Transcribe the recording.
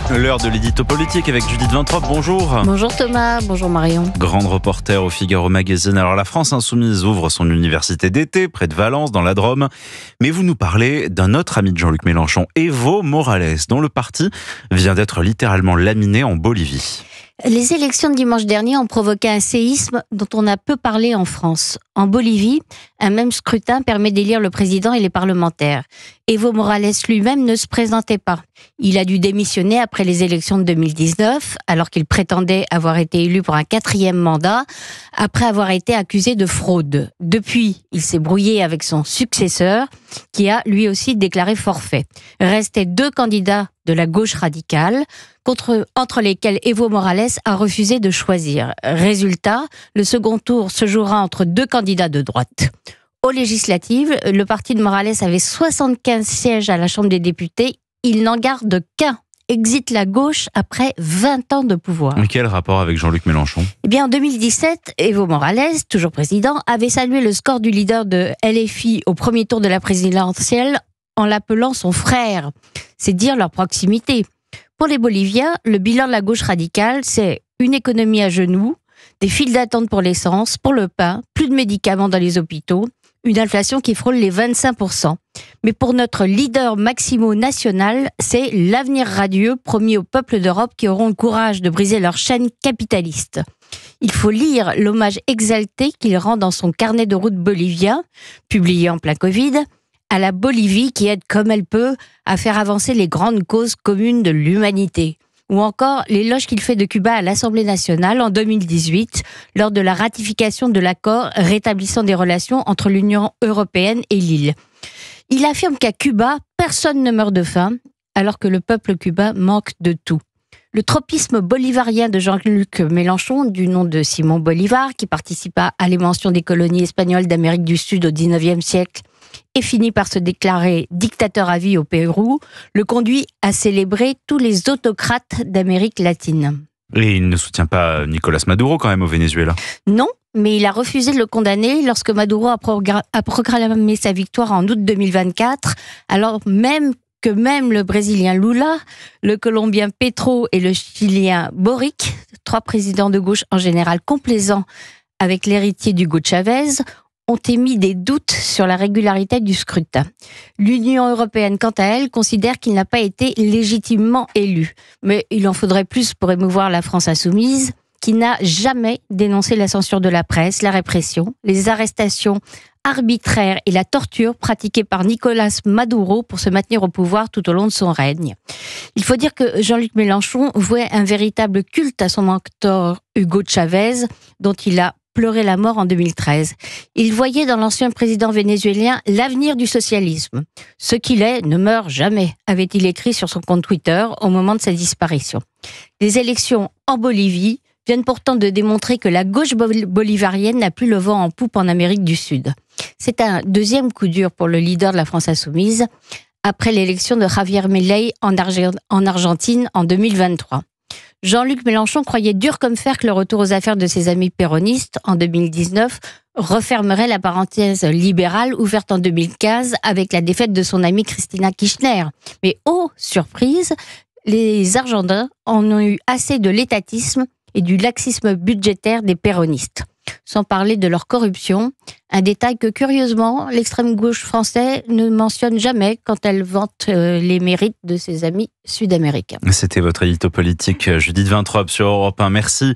L'heure de l'édito politique avec Judith Vintrop, bonjour. Bonjour Thomas, bonjour Marion. Grande reporter au Figaro Magazine. Alors la France Insoumise ouvre son université d'été près de Valence dans la Drôme. Mais vous nous parlez d'un autre ami de Jean-Luc Mélenchon, Evo Morales, dont le parti vient d'être littéralement laminé en Bolivie. Les élections de dimanche dernier ont provoqué un séisme dont on a peu parlé en France. En Bolivie, un même scrutin permet d'élire le président et les parlementaires. Evo Morales lui-même ne se présentait pas. Il a dû démissionner après les élections de 2019, alors qu'il prétendait avoir été élu pour un 4e mandat, après avoir été accusé de fraude. Depuis, il s'est brouillé avec son successeur, qui a lui aussi déclaré forfait. Restaient 2 candidats de la gauche radicale, entre lesquels Evo Morales a refusé de choisir. Résultat, le second tour se jouera entre 2 candidats de droite. Aux législatives, le parti de Morales avait 75 sièges à la Chambre des députés. Il n'en garde qu'un. Exit la gauche après 20 ans de pouvoir. Mais quel rapport avec Jean-Luc Mélenchon ? Eh bien, en 2017, Evo Morales, toujours président, avait salué le score du leader de LFI au premier tour de la présidentielle en l'appelant son frère. C'est dire leur proximité. Pour les Boliviens, le bilan de la gauche radicale, c'est une économie à genoux, des files d'attente pour l'essence, pour le pain, plus de médicaments dans les hôpitaux, une inflation qui frôle les 25%. Mais pour notre leader Maximo national, c'est l'avenir radieux promis au peuple d'Europe qui auront le courage de briser leur chaîne capitaliste. Il faut lire l'hommage exalté qu'il rend dans son carnet de route bolivien, publié en plein Covid, à la Bolivie qui aide comme elle peut à faire avancer les grandes causes communes de l'humanité. Ou encore l'éloge qu'il fait de Cuba à l'Assemblée nationale en 2018, lors de la ratification de l'accord rétablissant des relations entre l'Union européenne et l'île. Il affirme qu'à Cuba, personne ne meurt de faim, alors que le peuple cubain manque de tout. Le tropisme bolivarien de Jean-Luc Mélenchon, du nom de Simon Bolivar, qui participa à l'émanation des colonies espagnoles d'Amérique du Sud au XIXe siècle, et finit par se déclarer dictateur à vie au Pérou, le conduit à célébrer tous les autocrates d'Amérique latine. Et il ne soutient pas Nicolas Maduro quand même au Venezuela. Non, mais il a refusé de le condamner lorsque Maduro a proclamé sa victoire en août 2024, alors même le Brésilien Lula, le Colombien Petro et le Chilien Boric, 3 présidents de gauche en général complaisants avec l'héritier d'Hugo Chavez, ont émis des doutes sur la régularité du scrutin. L'Union européenne, quant à elle, considère qu'il n'a pas été légitimement élu. Mais il en faudrait plus pour émouvoir la France insoumise, qui n'a jamais dénoncé la censure de la presse, la répression, les arrestations arbitraires et la torture pratiquées par Nicolas Maduro pour se maintenir au pouvoir tout au long de son règne. Il faut dire que Jean-Luc Mélenchon vouait un véritable culte à son mentor Hugo Chavez, dont il a pleuré la mort en 2013. Il voyait dans l'ancien président vénézuélien l'avenir du socialisme. Ce qu'il est ne meurt jamais, avait-il écrit sur son compte Twitter au moment de sa disparition. Les élections en Bolivie viennent pourtant de démontrer que la gauche bolivarienne n'a plus le vent en poupe en Amérique du Sud. C'est un 2e coup dur pour le leader de la France insoumise, après l'élection de Javier Milei en Argentine en 2023. Jean-Luc Mélenchon croyait dur comme fer que le retour aux affaires de ses amis péronistes en 2019 refermerait la parenthèse libérale ouverte en 2015 avec la défaite de son amie Cristina Kirchner. Mais oh, surprise, les Argentins en ont eu assez de l'étatisme et du laxisme budgétaire des péronistes. Sans parler de leur corruption, un détail que curieusement l'extrême gauche française ne mentionne jamais quand elle vante les mérites de ses amis sud-américains. C'était votre édito politique, Judith Vintrop sur Europe 1. Merci.